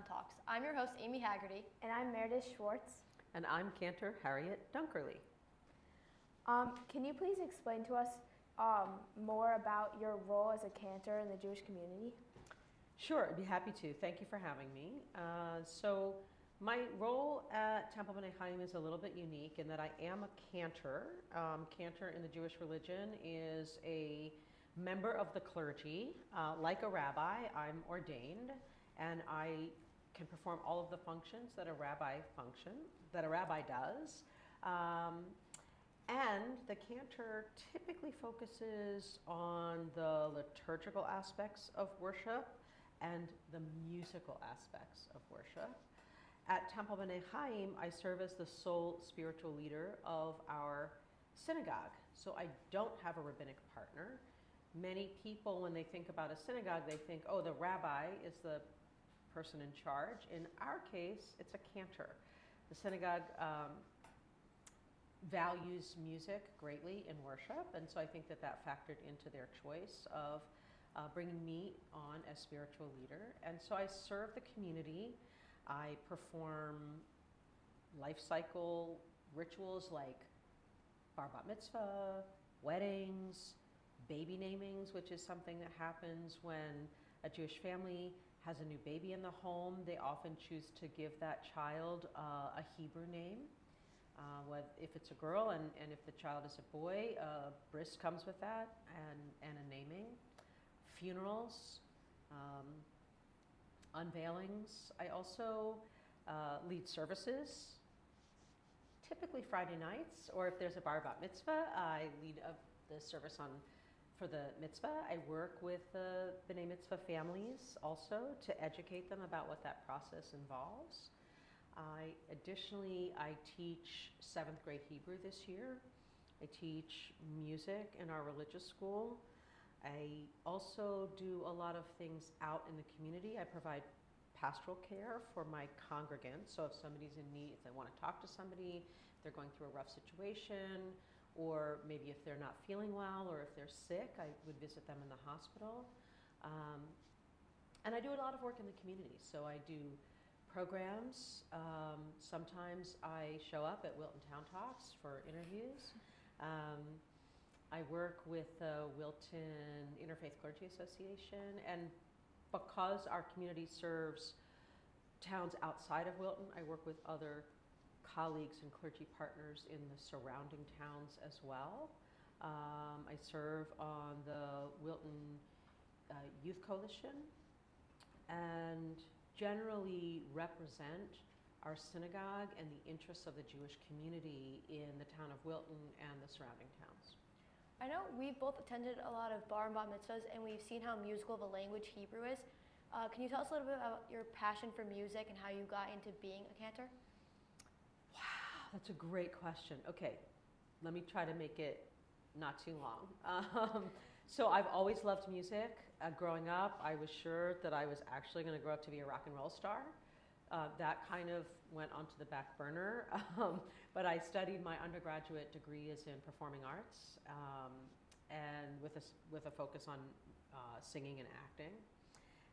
Town Talks. I'm your host, Amy Haggerty. And I'm Meredith Schwartz. And I'm Cantor Harriet Dunkerley. Can you please explain to us more about your role as a cantor in the Jewish community? Sure, I'd be happy to. Thank you for having me. So my role at Temple B'nai Chaim is a little bit unique in that I am a cantor. Cantor in the Jewish religion is a member of the clergy. Like a rabbi, I'm ordained, and I can perform all of the functions that a rabbi does. And the cantor typically focuses on the liturgical aspects of worship and the musical aspects of worship. At Temple B'nai Chaim, I serve as the sole spiritual leader of our synagogue. So I don't have a rabbinic partner. Many people, when they think about a synagogue, they think, oh, the rabbi is the person in charge. In our case, it's a cantor. The synagogue values music greatly in worship, and so I think that factored into their choice of bringing me on as spiritual leader. And so I serve the community. I perform life cycle rituals like bar bat mitzvah, weddings, baby namings, which is something that happens when a Jewish family has a new baby in the home. They often choose to give that child a Hebrew name. If it's a girl and if the child is a boy, a bris comes with that and a naming. Funerals, unveilings. I also lead services, typically Friday nights, or if there's a bar bat mitzvah, I lead the service for the mitzvah. I work with the B'nai Mitzvah families also to educate them about what that process involves. Additionally, I teach 7th grade Hebrew this year. I teach music in our religious school. I also do a lot of things out in the community. I provide pastoral care for my congregants. So if somebody's in need, if they want to talk to somebody, if they're going through a rough situation, or maybe if they're not feeling well, or if they're sick, I would visit them in the hospital. And I do a lot of work in the community. So I do programs. Sometimes I show up at Wilton Town Talks for interviews. I work with the Wilton Interfaith Clergy Association, and because our community serves towns outside of Wilton, I work with other colleagues and clergy partners in the surrounding towns as well. I serve on the Wilton Youth Coalition and generally represent our synagogue and the interests of the Jewish community in the town of Wilton and the surrounding towns. I know we've both attended a lot of bar and bat mitzvahs, and we've seen how musical of a language Hebrew is. Can you tell us a little bit about your passion for music and how you got into being a cantor? Wow, that's a great question. Okay, let me try to make it not too long. So I've always loved music. Growing up, I was sure that I was actually going to grow up to be a rock and roll star. That kind of went onto the back burner, but I studied my undergraduate degree is in performing arts, and with a focus on singing and acting.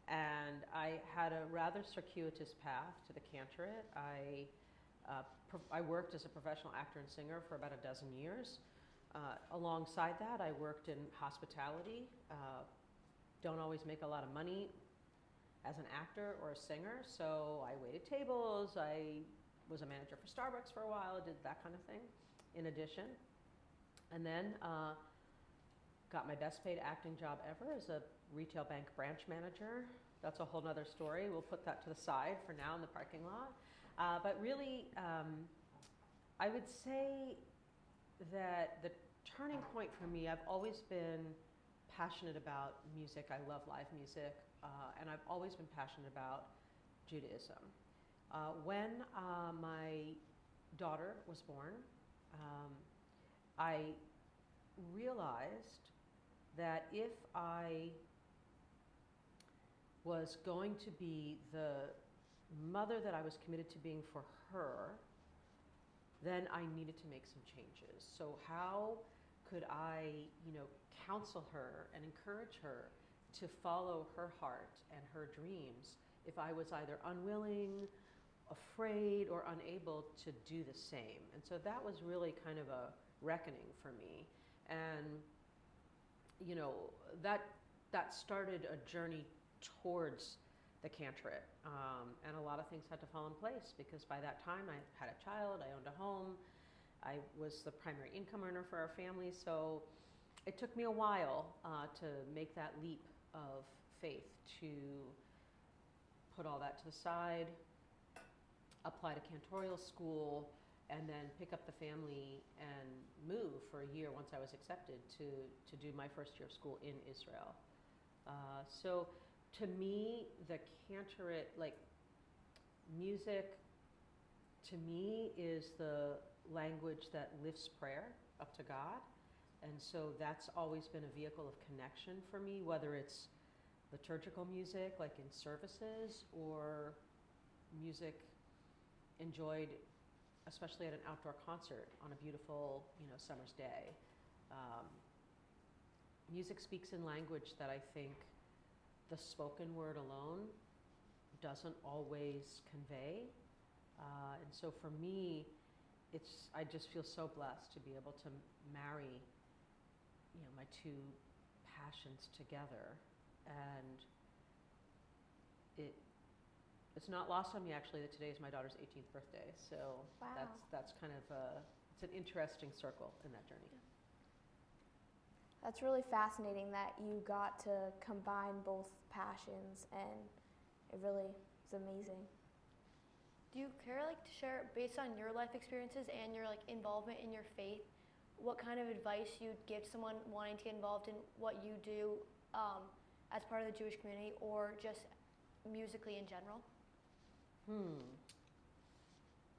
And I had a rather circuitous path to the cantorate. I worked as a professional actor and singer for about a dozen years. Alongside that, I worked in hospitality. Don't always make a lot of money as an actor or a singer, so I waited tables. I was a manager for Starbucks for a while, did that kind of thing in addition. And then got my best paid acting job ever as a retail bank branch manager. That's a whole nother story. We'll put that to the side for now in the parking lot. But really, I would say that the turning point for me, I've always been passionate about music. I love live music, and I've always been passionate about Judaism. When my daughter was born, I realized that if I was going to be the mother that I was committed to being for her, then I needed to make some changes. So how could I, counsel her and encourage her to follow her heart and her dreams if I was either unwilling, afraid, or unable to do the same. And so that was really kind of a reckoning for me. And, you know, that started a journey towards the cantorate. And a lot of things had to fall in place because by that time I had a child, I owned a home, I was the primary income earner for our family. So it took me a while to make that leap of faith, to put all that to the side, apply to cantorial school, and then pick up the family and move for a year once I was accepted to do my first year of school in Israel. So to me, the cantorate, like music, to me is the language that lifts prayer up to God. And so that's always been a vehicle of connection for me, whether it's liturgical music, like in services, or music enjoyed especially at an outdoor concert on a beautiful, you know, summer's day. Music speaks in language that I think the spoken word alone doesn't always convey. And so for me, I just feel so blessed to be able to marry, you know, my two passions together. And it's not lost on me actually that today is my daughter's 18th birthday. So Wow. that's kind of it's an interesting circle in that journey. That's really fascinating that you got to combine both passions, and it really is amazing. Do you care like to share, based on your life experiences and your like involvement in your faith, what kind of advice you'd give someone wanting to get involved in what you do as part of the Jewish community, or just musically in general?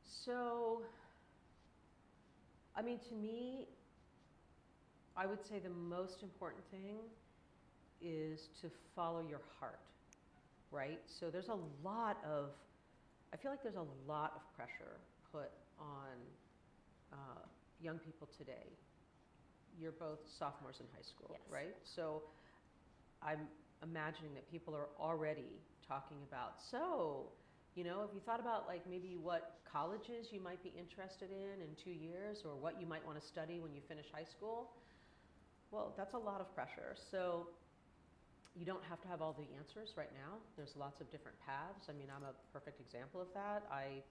So, I mean, to me, I would say the most important thing is to follow your heart, right? So I feel like there's a lot of pressure put on young people today. You're both sophomores in high school, Yes. right? So I'm imagining that people are already talking about, so, you know, have you thought about like maybe what colleges you might be interested in 2 years, or what you might want to study when you finish high school? Well, that's a lot of pressure. So you don't have to have all the answers right now. There's lots of different paths. I mean, I'm a perfect example of that. I've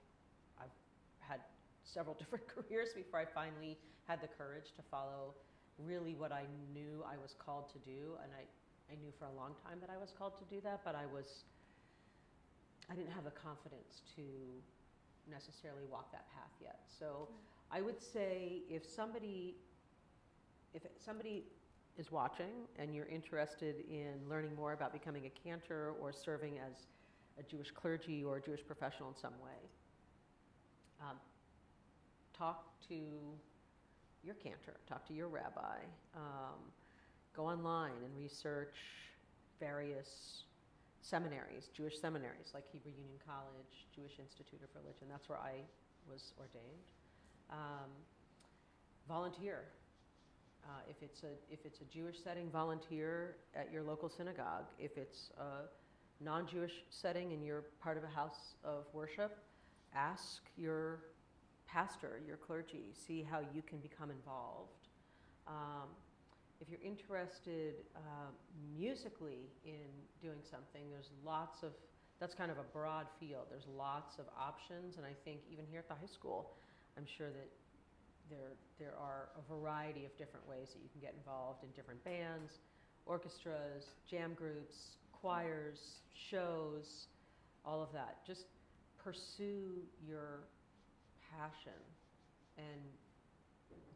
had several different careers before I finally had the courage to follow really what I knew I was called to do. And I knew for a long time that I was called to do that, but I didn't have the confidence to necessarily walk that path yet. So I would say if somebody is watching and you're interested in learning more about becoming a cantor or serving as a Jewish clergy or a Jewish professional in some way, talk to your cantor, talk to your rabbi, go online and research various seminaries, Jewish seminaries like Hebrew Union College, Jewish Institute of Religion. That's where I was ordained. Volunteer. If it's a Jewish setting, volunteer at your local synagogue. If it's a non-Jewish setting and you're part of a house of worship, ask your pastor, your clergy, see how you can become involved. If you're interested musically in doing something, that's kind of a broad field. There's lots of options, and I think even here at the high school, I'm sure that there are a variety of different ways that you can get involved in different bands, orchestras, jam groups, choirs, shows, all of that. Just pursue your passion and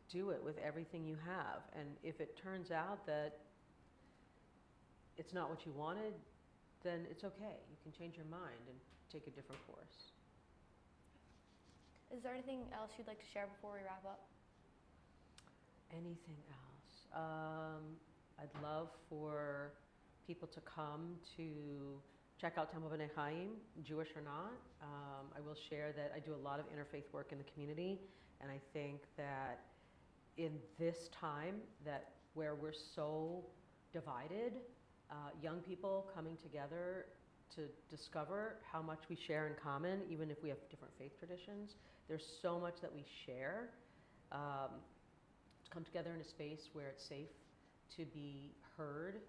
do it with everything you have. And if it turns out that it's not what you wanted, then it's okay. You can change your mind and take a different course. Is there anything else you'd like to share before we wrap up? Anything else? I'd love for people to come to check out Temple B'nai Chaim, Jewish or not. I will share that I do a lot of interfaith work in the community, and I think that in this time where we're so divided, young people coming together to discover how much we share in common, even if we have different faith traditions. There's so much that we share. To come together in a space where it's safe to be heard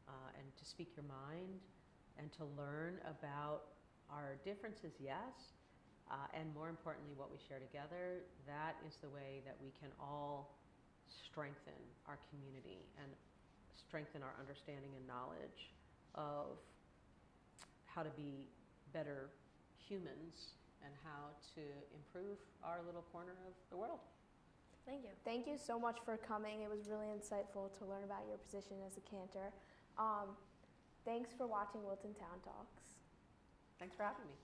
and to speak your mind and to learn about our differences, yes, and more importantly, what we share together, that is the way that we can all strengthen our community and strengthen our understanding and knowledge of how to be better humans and how to improve our little corner of the world. Thank you. Thank you so much for coming. It was really insightful to learn about your position as a cantor. Thanks for watching Wilton Town Talks. Thanks for having me.